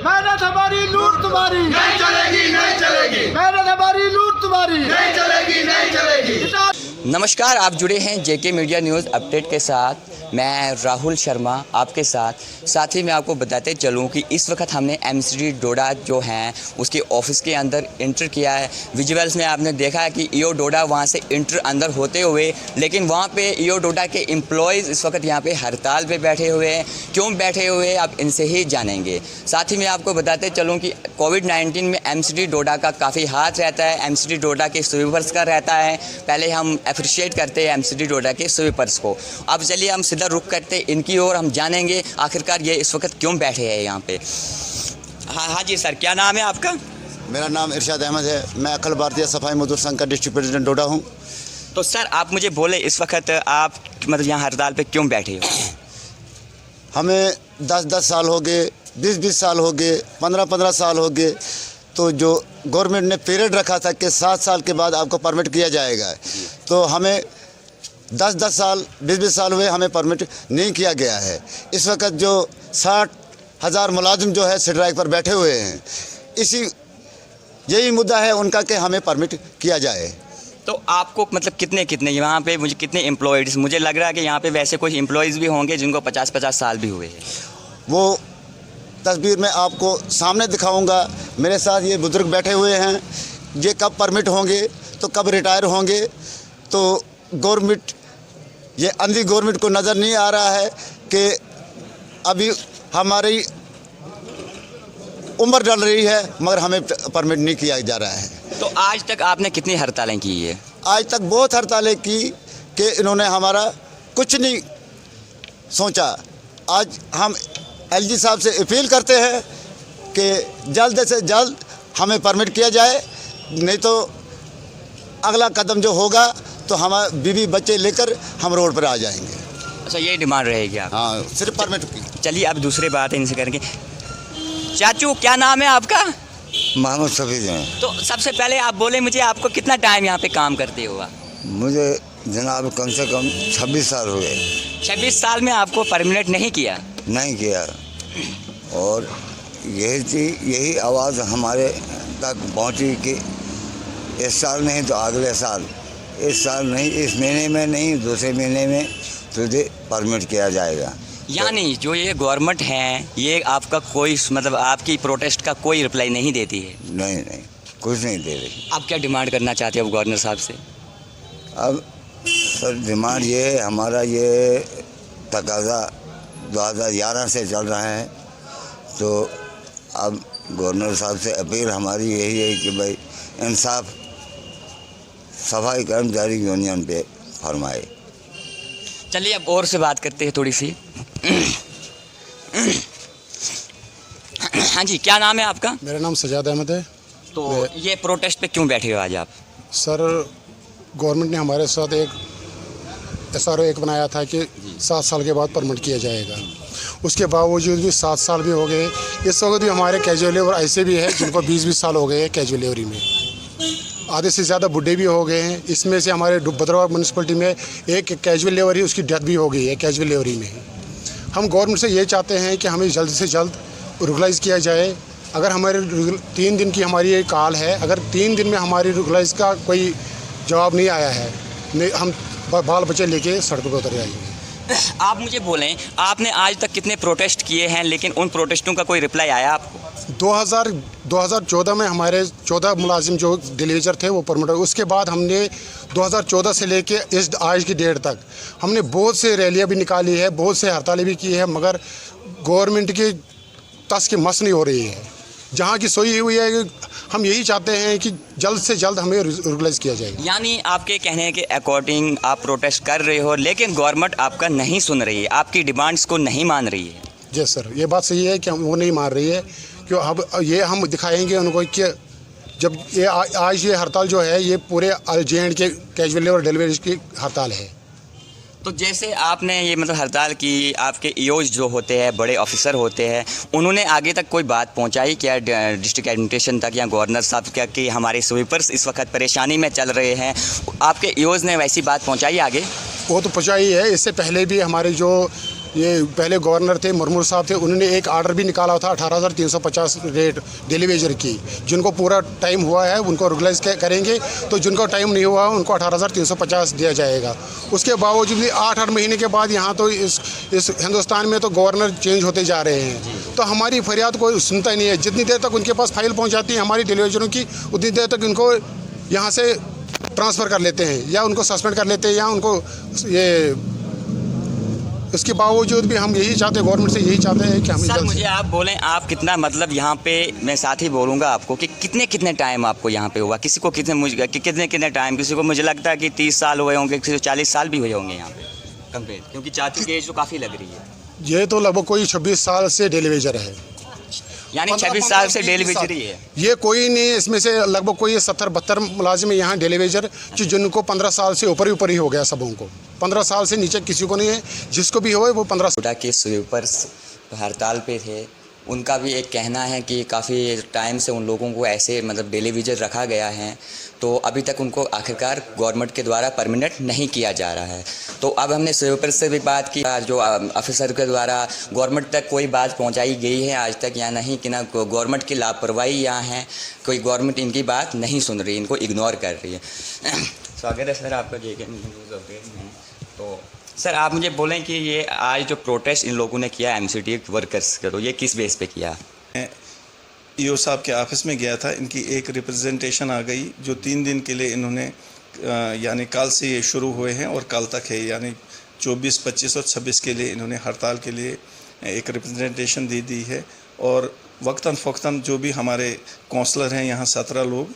मेहनत हमारी लूट तुम्हारी नहीं चलेगी, नहीं चलेगी, मेहनत हमारी लूट तुम्हारी नहीं चलेगी, नहीं चलेगी। नमस्कार, आप जुड़े हैं जेके मीडिया न्यूज़ अपडेट के साथ। मैं राहुल शर्मा आपके साथ ही मैं आपको बताते चलूं कि इस वक्त हमने एमसीडी डोडा जो हैं उसके ऑफिस के अंदर इंटर किया है। विजुअल्स में आपने देखा है कि ईओ डोडा वहां से इंटर अंदर होते हुए, लेकिन वहां पे ईओ डोडा के एम्प्लॉयज़ इस वक्त यहां पे हड़ताल पे बैठे हुए हैं। क्यों बैठे हुए हैं आप इनसे ही जानेंगे। साथ ही मैं आपको बताते चलूँ कि कोविड-19 में एमसीडी डोडा का काफ़ी हाथ रहता है, एमसीडी डोडा के स्वीपर्स का रहता है। पहले हम अप्रिशिएट करते हैं एमसीडी डोडा के स्वीपर्स को। अब चलिए हम सीधा रुक करते इनकी ओर, हम जानेंगे आखिरकार ये इस वक्त क्यों बैठे हैं यहाँ पे। हाँ जी सर, क्या नाम है आपका? मेरा नाम इरशाद अहमद है। मैं अखिल भारतीय सफाई मजदूर संघ का डिस्ट्रिक्ट प्रेसिडेंट डोडा हूँ। तो सर आप मुझे बोले इस वक्त आप मतलब यहाँ हड़ताल पे क्यों बैठे हो? हमें 10-10 साल हो गए, 20-20 साल हो गए, 15-15 साल हो गए। तो जो गवर्नमेंट ने पीरियड रखा था कि 7 साल के बाद आपको परमिट किया जाएगा, तो हमें 10-10 साल 20-20 साल हुए हमें परमिट नहीं किया गया है। इस वक्त जो 60,000 मुलाजिम जो है स्ट्राइक पर बैठे हुए हैं, यही मुद्दा है उनका कि हमें परमिट किया जाए। तो आपको मतलब कितने यहाँ पे मुझे कितने एम्प्लॉयज़, मुझे लग रहा है कि यहाँ पे वैसे कुछ एम्प्लॉयज़ भी होंगे जिनको 50-50 साल भी हुए हैं। वो तस्वीर मैं आपको सामने दिखाऊंगा। मेरे साथ ये बुजुर्ग बैठे हुए हैं। ये कब परमिट होंगे तो कब रिटायर होंगे। तो गवर्नमेंट, ये अंधी गवर्नमेंट को नज़र नहीं आ रहा है कि अभी हमारी उम्र डल रही है मगर हमें परमिट नहीं किया जा रहा है। तो आज तक आपने कितनी हड़तालें की है? आज तक बहुत हड़तालें की कि इन्होंने हमारा कुछ नहीं सोचा। आज हम एलजी साहब से अपील करते हैं कि जल्द से जल्द हमें परमिट किया जाए, नहीं तो अगला कदम जो होगा तो हम बीवी बच्चे लेकर हम रोड पर आ जाएंगे। अच्छा, ये डिमांड रहेगी आप? हाँ, सिर्फ परमिट की। चलिए अब दूसरी बात इनसे करेंगे। चाचू क्या नाम है आपका? मोहम्मद सफ़ीद हैं। तो सबसे पहले आप बोले मुझे आपको कितना टाइम यहाँ पे काम करते हुआ? मुझे जनाब कम से कम 26 साल हो गए। 26 साल में आपको परमिनेंट नहीं किया? नहीं किया। और यही आवाज़ हमारे तक पहुंची कि इस साल नहीं तो अगले साल, इस साल नहीं, इस महीने में नहीं, दूसरे महीने में तुझे परमिट किया जाएगा। यानी जो ये गवर्नमेंट है ये आपका कोई मतलब आपकी प्रोटेस्ट का कोई रिप्लाई नहीं देती है? नहीं, कुछ नहीं दे रही। आप क्या डिमांड करना चाहते हो गवर्नर साहब से? अब सर डिमांड ये है, हमारा ये तकाजा 2011 से चल रहा है। तो अब गवर्नर साहब से अपील हमारी यही है कि भाई इंसाफ सफाई कर्मचारी यूनियन पे फरमाए। चलिए अब और से बात करते हैं थोड़ी सी। हाँ जी, क्या नाम है आपका? मेरा नाम सजाद अहमद है। तो ये प्रोटेस्ट पे क्यों बैठे हो आज आप? सर गवर्नमेंट ने हमारे साथ एक SRO एक बनाया था कि 7 साल के बाद परमिट किया जाएगा। उसके बावजूद भी 7 साल भी हो गए। इस वक्त भी हमारे कैजुअल लेबर ऐसे भी है जिनको 20-20 साल हो गए हैं कैजुअल लेबरी में। आधे से ज़्यादा बुढ़े भी हो गए हैं। इसमें से हमारे भद्रवाह म्यूनसिपलिटी में एक कैजुअल लेबर ही उसकी डेथ भी हो गई है कैजुअल लेबरी में। हम गवर्नमेंट से ये चाहते हैं कि हमें जल्द से जल्द रेगुलाइज़ किया जाए। अगर हमारे 3 दिन की हमारी ये कॉल है, अगर 3 दिन में हमारी रेगुलाइज़ का कोई जवाब नहीं आया है, नहीं हम बाल बच्चे लेके सड़कों पर उतर जाएंगे। आप मुझे बोलें, आपने आज तक कितने प्रोटेस्ट किए हैं लेकिन उन प्रोटेस्टों का कोई रिप्लाई आया आपको? 2014 में हमारे 14 मुलाजिम जो डिलीवर थे वो परमिट। उसके बाद हमने 2014 से लेके इस आज की डेट तक हमने बहुत से रैलियां भी निकाली है, बहुत से हड़तालें भी की है, मगर गवर्नमेंट की तस की मस नहीं हो रही है। जहाँ की सोई हुई है, हम यही चाहते हैं कि जल्द से जल्द हमें रेगुलाइज किया जाए। यानी आपके कहने के अकॉर्डिंग आप प्रोटेस्ट कर रहे हो लेकिन गवर्नमेंट आपका नहीं सुन रही है, आपकी डिमांड्स को नहीं मान रही है? जी सर, ये बात सही है कि वो नहीं मान रही है। क्यों अब ये हम दिखाएंगे उनको कि जब ये आज ये हड़ताल जो है ये पूरे JND के कैजुअल लेबर डिलीवरी की हड़ताल है। तो जैसे आपने ये मतलब हड़ताल की, आपके ईओज जो होते हैं, बड़े ऑफिसर होते हैं, उन्होंने आगे तक कोई बात पहुंचाई क्या डिस्ट्रिक्ट एडमिनिस्ट्रेशन तक या गवर्नर साहब क्या कि हमारे स्वीपर्स इस वक्त परेशानी में चल रहे हैं? आपके ईओज ने वैसी बात पहुंचाई आगे? वो तो पहुंचाई है। इससे पहले भी हमारे जो ये पहले गवर्नर थे मुर्मू साहब थे, उन्होंने एक आर्डर भी निकाला था 18,350 रेट डेली वेजर की। जिनको पूरा टाइम हुआ है उनको रेगुलराइज करेंगे, तो जिनको टाइम नहीं हुआ उनको 18,350 दिया जाएगा। उसके बावजूद भी 8 महीने के बाद यहाँ तो इस हिंदुस्तान में तो गवर्नर चेंज होते जा रहे हैं, तो हमारी फरियाद कोई सुनता ही नहीं है। जितनी देर तक उनके पास फाइल पहुँच जाती है हमारी डेली वेजरों की, उतनी देर तक इनको यहाँ से ट्रांसफ़र कर लेते हैं या उनको सस्पेंड कर लेते हैं या उनको ये। इसके बावजूद भी हम यही चाहते हैं, गवर्नमेंट से यही चाहते हैं कि हम सर मुझे आप बोलें, आप कितना मतलब यहाँ पे, मैं साथ ही बोलूँगा आपको कि कितने टाइम आपको यहाँ पे हुआ, किसी को कितने टाइम, किसी को मुझे लगता है कि 30 साल हुए होंगे, किसी को 40 साल भी हुए होंगे यहाँ पे कंप्लीट, क्योंकि चाची की एज तो काफ़ी लग रही है। ये तो लगभग कोई 26 साल से डेली वेजर है, यानी 26 साल से डेली वेजर ही है। ये कोई नहीं, इसमें से लगभग कोई 70-72 मुलाजिम है यहाँ डेली वेजर, जिनको 15 साल से ऊपर ही हो गया सबों को। 15 साल से नीचे किसी को नहीं है, जिसको भी हो वो 15 डोडा के स्वीपर्स हड़ताल पे थे, उनका भी एक कहना है कि काफ़ी टाइम से उन लोगों को ऐसे मतलब डेली वेजर रखा गया है, तो अभी तक उनको आखिरकार गवर्नमेंट के द्वारा परमानेंट नहीं किया जा रहा है। तो अब हमने स्वीपर से भी बात की, जो ऑफिसर के द्वारा गवर्नमेंट तक कोई बात पहुंचाई गई है आज तक या नहीं, कि ना गवर्नमेंट की लापरवाही यहाँ है, कोई गवर्नमेंट इनकी बात नहीं सुन रही, इनको इग्नोर कर रही है। स्वागत है सर आपका JK न्यूज़ अपडेट में। तो सर आप मुझे बोलें कि ये आज जो प्रोटेस्ट इन लोगों ने किया MCD वर्कर्स का, तो ये किस बेस पे किया? EO साहब के ऑफिस में गया था, इनकी एक रिप्रेजेंटेशन आ गई जो 3 दिन के लिए इन्होंने यानी कल से ये शुरू हुए हैं और कल तक है, यानी 24, 25 और 26 के लिए इन्होंने हड़ताल के लिए एक रिप्रेजेंटेशन दे दी है। और वक्तन फ़ौक्तन जो भी हमारे काउंसलर हैं यहाँ 17 लोग,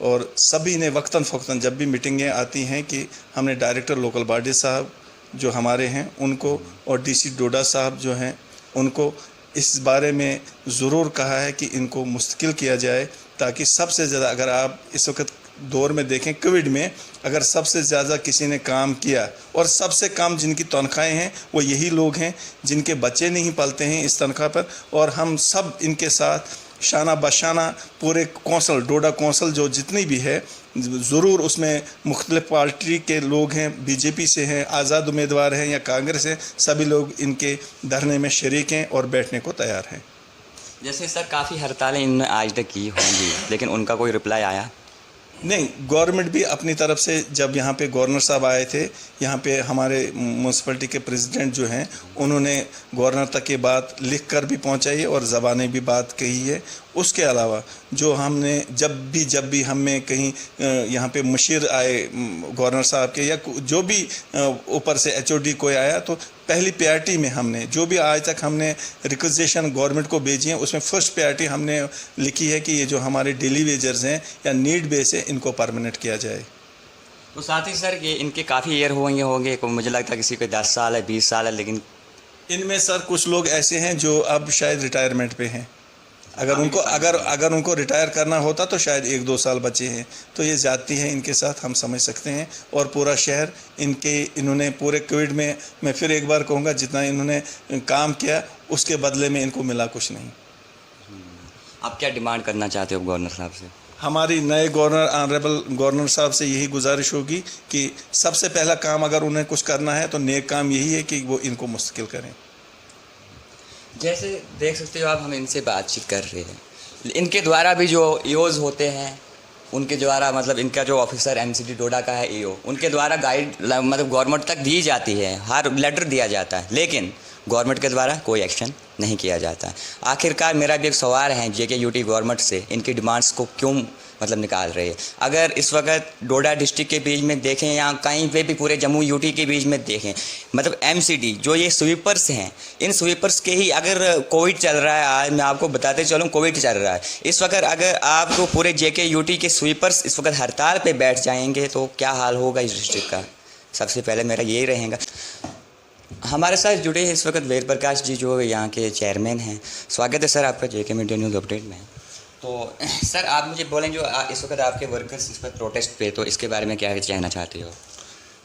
और सभी ने वक्तन फ़ौक्तन जब भी मीटिंगें आती हैं कि हमने डायरेक्टर लोकल बॉडी साहब जो हमारे हैं उनको और DC डोडा साहब जो हैं उनको इस बारे में ज़रूर कहा है कि इनको मुस्तकिल किया जाए, ताकि सबसे ज़्यादा, अगर आप इस वक्त दौर में देखें कोविड में, अगर सबसे ज़्यादा किसी ने काम किया और सबसे कम जिनकी तनख्वाहें हैं वो यही लोग हैं जिनके बच्चे नहीं पलते हैं इस तनख्वाह पर। और हम सब इनके साथ शाना बशाना पूरे कौंसल, डोडा कौंसल जो जितनी भी है, ज़रूर उसमें मुख्तलिफ़ पार्टी के लोग हैं, BJP से हैं, आज़ाद उम्मीदवार हैं या कांग्रेस हैं, सभी लोग इनके धरने में शरीक हैं और बैठने को तैयार हैं। जैसे सर काफ़ी हड़तालें इन्होंने आज तक की होंगी, लेकिन उनका कोई रिप्लाई आया नहीं? गवर्नमेंट भी अपनी तरफ से, जब यहाँ पे गवर्नर साहब आए थे, यहाँ पे हमारे म्यूनसिपलिटी के प्रेसिडेंट जो हैं उन्होंने गवर्नर तक ये बात लिख कर भी पहुँचाई और ज़बानी भी बात कही है। उसके अलावा जो हमने जब भी हमें कहीं यहाँ पे मुशीर आए गवर्नर साहब के या जो भी ऊपर से HOD कोई आया, तो पहली प्रायोरिटी में हमने जो भी आज तक हमने रिक्वेजेशन गवर्नमेंट को भेजी है उसमें फर्स्ट प्रायोरिटी हमने लिखी है कि ये जो हमारे डेली वेजर्स हैं या नीड बेस है इनको परमानेंट किया जाए। तो साथ ही सर ये इनके काफ़ी ईयर होंगे, मुझे लगता है किसी को 10 साल है, 20 साल है, लेकिन इनमें सर कुछ लोग ऐसे हैं जो अब शायद रिटायरमेंट पे हैं। अगर उनको रिटायर करना होता तो शायद 1-2 साल बचे हैं, तो ये ज़्यादती है इनके साथ, हम समझ सकते हैं। और पूरा शहर इन्होंने पूरे कोविड में, मैं फिर एक बार कहूँगा, जितना इन्होंने काम किया उसके बदले में इनको मिला कुछ नहीं। आप क्या डिमांड करना चाहते हो गवर्नर साहब से? हमारी नए गवर्नर, ऑनरेबल गवर्नर साहब से यही गुजारिश होगी कि सबसे पहला काम अगर उन्हें कुछ करना है तो नेक काम यही है कि वो इनको मुस्तकिल करें। जैसे देख सकते हो आप, हम इनसे बातचीत कर रहे हैं, इनके द्वारा भी जो EOs होते हैं उनके द्वारा, मतलब इनका जो ऑफिसर MCD डोडा का है EO, उनके द्वारा गाइड मतलब गवर्नमेंट तक दी जाती है, हर लेटर दिया जाता है, लेकिन गवर्नमेंट के द्वारा कोई एक्शन नहीं किया जाता। आखिरकार मेरा भी एक सवाल है JKUT गवर्नमेंट से, इनकी डिमांड्स को क्यों मतलब निकाल रही है? अगर इस वक्त डोडा डिस्ट्रिक्ट के बीच में देखें या कहीं पे भी पूरे जम्मू UT के बीच में देखें, मतलब MCD जो ये स्वीपर्स हैं, इन स्वीपर्स के ही अगर कोविड चल रहा है, आज मैं आपको बताते चलूँ कोविड चल रहा है इस वक्त, अगर आपको पूरे JKUT के स्वीपर्स इस वक्त हड़ताल पे बैठ जाएंगे तो क्या हाल होगा इस डिस्ट्रिक्ट का? सबसे पहले मेरा यही रहेगा। हमारे साथ जुड़े हैं इस वक्त वेद प्रकाश जी जो यहाँ के चेयरमैन हैं। स्वागत है सर आपका JK मीडिया न्यूज़ अपडेट में। तो सर आप मुझे बोलें, जो इस वक्त आपके वर्कर्स इस पर प्रोटेस्ट पे, तो इसके बारे में क्या कहना चाहते हो?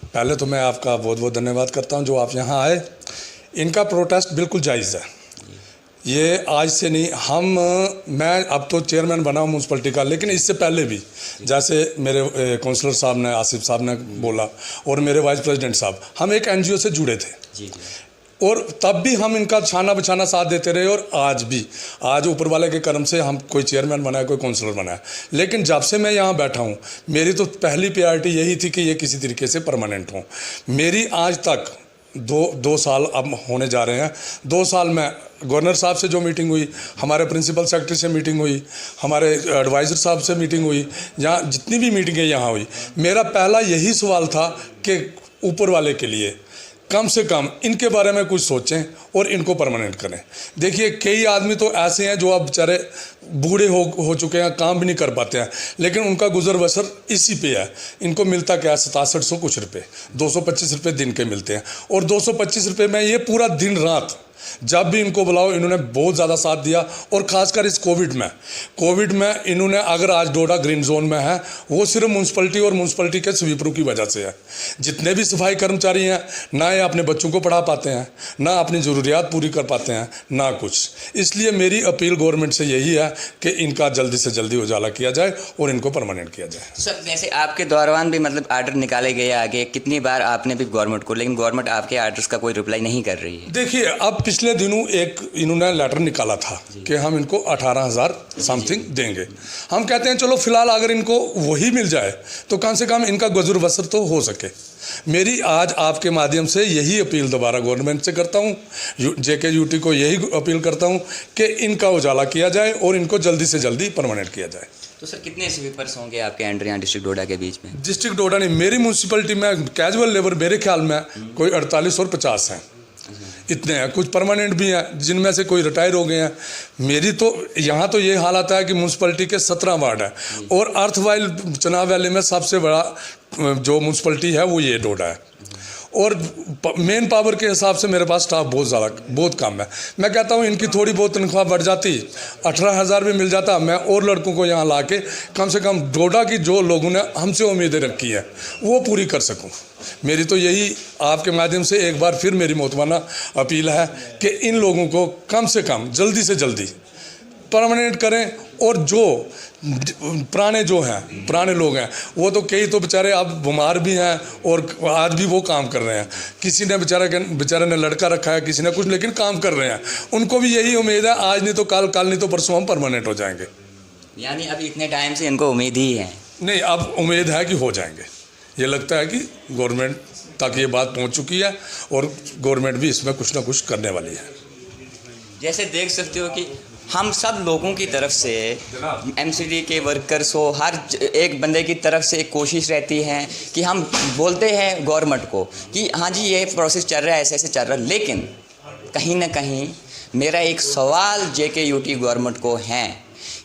पहले तो मैं आपका बहुत बहुत धन्यवाद करता हूं जो आप यहाँ आए। इनका प्रोटेस्ट बिल्कुल जायज़ है, ये आज से नहीं, मैं अब तो चेयरमैन बना हूँ म्यूनसिपलिटी का, लेकिन इससे पहले भी जैसे मेरे काउंसलर साहब ने, आसिफ साहब ने बोला, और मेरे वाइस प्रेसिडेंट साहब, हम एक NGO से जुड़े थे। जी। और तब भी हम इनका छाना बछाना साथ देते रहे और आज ऊपर वाले के कर्म से हम कोई चेयरमैन बनाया, कोई काउंसलर बनाया। लेकिन जब से मैं यहाँ बैठा हूँ, मेरी तो पहली प्रायोरिटी यही थी कि ये किसी तरीके से परमानेंट हो। मेरी आज तक दो साल अब होने जा रहे हैं। 2 साल में गवर्नर साहब से जो मीटिंग हुई, हमारे प्रिंसिपल सेक्रेटरी से मीटिंग हुई, हमारे एडवाइज़र साहब से मीटिंग हुई, यहाँ जितनी भी मीटिंगें यहाँ हुई, मेरा पहला यही सवाल था कि ऊपर वाले के लिए कम से कम इनके बारे में कुछ सोचें और इनको परमानेंट करें। देखिए, कई आदमी तो ऐसे हैं जो अब बेचारे बूढ़े हो चुके हैं, काम भी नहीं कर पाते हैं, लेकिन उनका गुजर बसर इसी पे है। इनको मिलता क्या है, 6700 कुछ रुपये, 225 रुपये दिन के मिलते हैं। और 225 रुपये में ये पूरा दिन रात जब भी इनको बुलाओ, इन्होंने बहुत ज़्यादा साथ दिया। और ख़ासकर इस कोविड में इन्होंने, अगर आज डोडा ग्रीन जोन में है, वो सिर्फ म्यूनसिपलिटी और म्यूनसिपलिटी के स्वीपरों की वजह से है। जितने भी सफाई कर्मचारी हैं, ना ये अपने बच्चों को पढ़ा पाते हैं, ना अपनी ज़रूरियात पूरी कर पाते हैं, ना कुछ। इसलिए मेरी अपील गवर्नमेंट से यही है कि इनका जल्दी से जल्दी उजाला किया जाए और इनको परमानेंट किया जाए। सर, जैसे आपके दौरान भी मतलब आर्डर निकाले गए आगे, कितनी बार आपने भी गवर्नमेंट को, लेकिन गवर्नमेंट आपके आर्डर्स का कोई रिप्लाई नहीं कर रही है। देखिए, अब पिछले दिनों एक इन्होंने लेटर निकाला था कि हम इनको 18,000 समथिंग देंगे। हम कहते हैं चलो फिलहाल अगर इनको वही मिल जाए तो कम से कम इनका गुजर बसर तो हो सके। मेरी आज आपके माध्यम से यही अपील दोबारा गवर्नमेंट से करता हूँ, JKUT को यही अपील करता हूँ कि इनका उजाला किया जाए और इनको जल्दी से जल्दी परमानेंट किया जाए। तो सर, कितने स्वीपर्स होंगे आपके अंडर यहाँ डिस्ट्रिक्ट डोडा के बीच में? डिस्ट्रिक्ट डोडा नहीं, मेरी म्यूनसिपलिटी में कैजुअल लेबर मेरे ख्याल में कोई 48 और 50 हैं, इतने हैं। कुछ परमानेंट भी हैं, जिनमें से कोई रिटायर हो गए हैं। मेरी तो यहाँ तो ये हालत है कि म्यूनसिपलिटी के 17 वार्ड है और अर्थवाइल चुनाव वैली में सबसे बड़ा जो म्यूनसिपलिटी है वो ये डोडा है। और मेन पावर के हिसाब से मेरे पास स्टाफ बहुत कम है। मैं कहता हूँ इनकी थोड़ी बहुत तनख्वाह बढ़ जाती, 18,000 भी मिल जाता, मैं और लड़कों को यहाँ ला के कम से कम डोडा की जो लोगों ने हमसे उम्मीदें रखी है वो पूरी कर सकूँ। मेरी तो यही आपके माध्यम से एक बार फिर मेरी मोहतबाना अपील है कि इन लोगों को कम से कम जल्दी से जल्दी परमानेंट करें। और जो पुराने लोग हैं, वो तो कई तो बेचारे अब बीमार भी हैं और आज भी वो काम कर रहे हैं। किसी ने बेचारे ने लड़का रखा है, किसी ने कुछ, लेकिन काम कर रहे हैं। उनको भी यही उम्मीद है, आज नहीं तो कल नहीं तो परसों हम परमानेंट हो जाएंगे। यानी अब इतने टाइम से इनको उम्मीद ही है? नहीं, अब उम्मीद है कि हो जाएंगे। ये लगता है कि गवर्नमेंट तक ये बात पहुंच चुकी है और गवर्नमेंट भी इसमें कुछ ना कुछ करने वाली है। जैसे देख सकते हो कि हम सब लोगों की तरफ से, MCD के वर्कर्स हो, हर एक बंदे की तरफ से एक कोशिश रहती है कि हम बोलते हैं गवर्नमेंट को कि हाँ जी ये प्रोसेस चल रहा है, ऐसे ऐसे चल रहा है। लेकिन कहीं ना कहीं मेरा एक सवाल JKUT गवर्नमेंट को है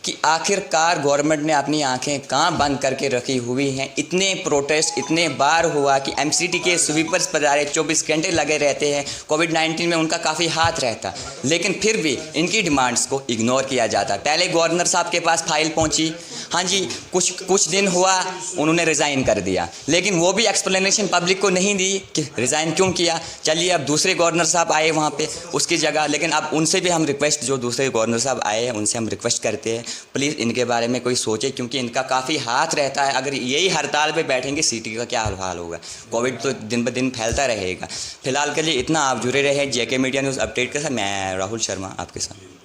कि आखिरकार गवर्नमेंट ने अपनी आंखें कहाँ बंद करके रखी हुई हैं। इतने प्रोटेस्ट इतने बार हुआ कि MCD के स्वीपर्स पधारे, 24 घंटे लगे रहते हैं। कोविड-19 में उनका काफ़ी हाथ रहता, लेकिन फिर भी इनकी डिमांड्स को इग्नोर किया जाता। पहले गवर्नर साहब के पास फाइल पहुंची, हाँ जी कुछ दिन हुआ, उन्होंने रिज़ाइन कर दिया, लेकिन वो भी एक्सप्लेनेशन पब्लिक को नहीं दी कि रिज़ाइन क्यों किया। चलिए अब दूसरे गवर्नर साहब आए वहाँ पे उसकी जगह, लेकिन अब उनसे भी हम रिक्वेस्ट, जो दूसरे गवर्नर साहब आए हैं उनसे हम रिक्वेस्ट करते हैं प्लीज़ इनके बारे में कोई सोचे, क्योंकि इनका काफ़ी हाथ रहता है। अगर यही हड़ताल पे बैठेंगे सिटी का क्या हाल होगा। कोविड तो दिन ब दिन फैलता रहेगा। फिलहाल के लिए इतना, आप जुड़े रहे JK मीडिया न्यूज़ अपडेट के साथ। मैं राहुल शर्मा आपके साथ।